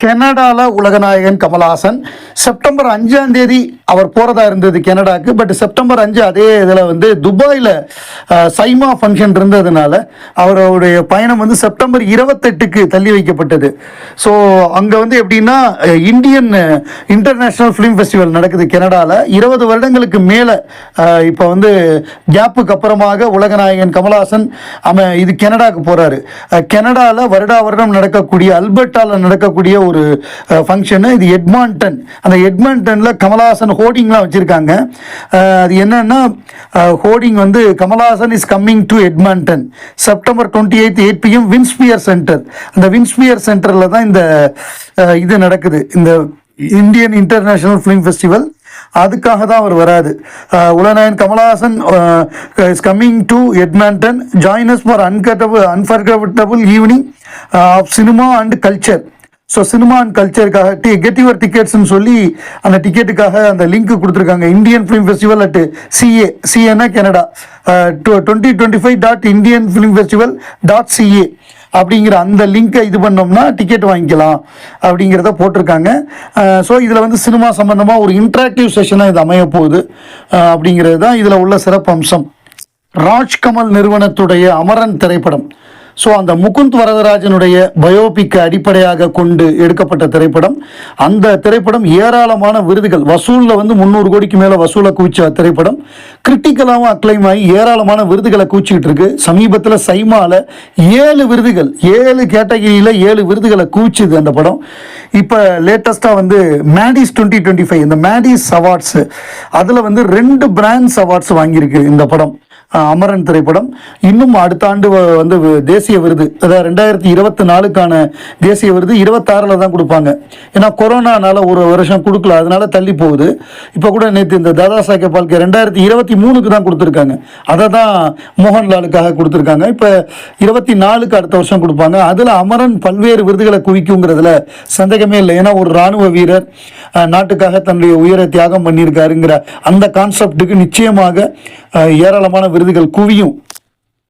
கனடாவில் உலகநாயகன் கமல்ஹாசன் செப்டம்பர் 5ஆம் தேதி அவர் போகிறதா இருந்தது கனடாவுக்கு. பட் செப்டம்பர் 5 அதே இதில் வந்து துபாயில் சைமா ஃபங்க்ஷன் இருந்ததுனால அவருடைய பயணம் வந்து செப்டம்பர் 28க்கு தள்ளி வைக்கப்பட்டது. ஸோ அங்கே வந்து எப்படின்னா இந்தியன் இன்டர்நேஷ்னல் ஃபிலிம் ஃபெஸ்டிவல் நடக்குது கனடாவில். 20 வருடங்களுக்கு மேலே இப்போ வந்து கேப்புக்கு அப்புறமாக உலகநாயகன் கமல்ஹாசன் இது கனடாவுக்கு போகிறாரு. கனடாவில் வருடம் நடக்கக்கூடிய அல்பர்ட்டாவில் நடக்கக்கூடிய ஒரு ஃபங்க்ஷனு இது எட்மான்டன். அந்த எட்மான்டனில் கமல்ஹாசன் ஹோர்டிங்லாம் வச்சுருக்காங்க. அது என்னன்னா ஹோர்டிங் வந்து Kamal Haasan is coming to Edmonton September 28 8 PM Winspear centre. அந்த வின்ஸ்பியர் சென்டரில் தான் இந்த இது நடக்குது, இந்த இந்தியன் இன்டர்நேஷ்னல் ஃபிலிம் ஃபெஸ்டிவல். அதுக்காக தான் அவர் வராது. Ulaganayagan Kamal Haasan is coming to Edmonton, join us for unforgettable evening of cinema and culture. So cinema and கல்ச்சருக்காக கெட் யுவர் டிக்கெட்ஸ்ன்னு சொல்லி அந்த டிக்கெட்டுக்காக அந்த லிங்க் கொடுத்துருக்காங்க. இந்தியன் ஃபிலிம் ஃபெஸ்டிவல் அட் சிஏன்னா கனடா 2025.indianfilmfestival.ca அப்படிங்கிற அந்த லிங்கை இது பண்ணோம்னா டிக்கெட் வாங்கிக்கலாம் அப்படிங்கிறத போட்டிருக்காங்க. ஸோ இதில் வந்து சினிமா சம்மந்தமாக ஒரு இன்ட்ராக்டிவ் செஷனாக இது அமைய போகுது அப்படிங்கிறது தான் இதில் உள்ள சிறப்பு அம்சம். ராஜ்கமல் நிறுவனத்துடைய அமரன் திரைப்படம். ஸோ அந்த முகுந்த் வரதராஜனுடைய பயோபிக்கை அடிப்படையாக கொண்டு எடுக்கப்பட்ட திரைப்படம். அந்த திரைப்படம் ஏராளமான விருதுகள் வசூலில் வந்து 300 கோடிக்கு மேலே வசூலை குவிச்ச திரைப்படம். கிரிட்டிக்கலாகவும் அக்ளைம் ஆகி ஏராளமான விருதுகளை குவிச்சிக்கிட்டு இருக்கு. சமீபத்தில் சைமாவில் 7 விருதுகள் 7 கேட்டகரியில் 7 விருதுகளை குவிச்சுது அந்த படம். இப்போ லேட்டஸ்ட்டாக வந்து மேடிஸ் 2025 இந்த மேடிஸ் அவார்ட்ஸு அதில் வந்து 2 பிராண்ட்ஸ் அவார்ட்ஸ் வாங்கியிருக்கு இந்த படம் அமரன் திரைப்படம். இன்னும் அடுத்த ஆண்டு வந்து தேசிய விருது, அதாவது 2024க்கான தேசிய விருது 26ல் தான் கொடுப்பாங்க. ஏன்னா கொரோனானால ஒரு வருஷம் கொடுக்கல, அதனால தள்ளி போகுது. இப்போ கூட நேற்று இந்த தாதா சாஹேப் பால்கே 2023க்கு தான் கொடுத்துருக்காங்க. அதை தான் மோகன்லாலுக்காக கொடுத்துருக்காங்க. இப்போ 24க்கு அடுத்த வருஷம் கொடுப்பாங்க. அதில் அமரன் பல்வேறு விருதுகளை குவிக்குங்கிறதுல சந்தேகமே இல்லை. ஏன்னா ஒரு இராணுவ வீரர் நாட்டுக்காக தன்னுடைய உயிரை தியாகம் பண்ணியிருக்காருங்கிற அந்த கான்செப்டுக்கு நிச்சயமாக ஏராளமான விருதுகள் குவியும்.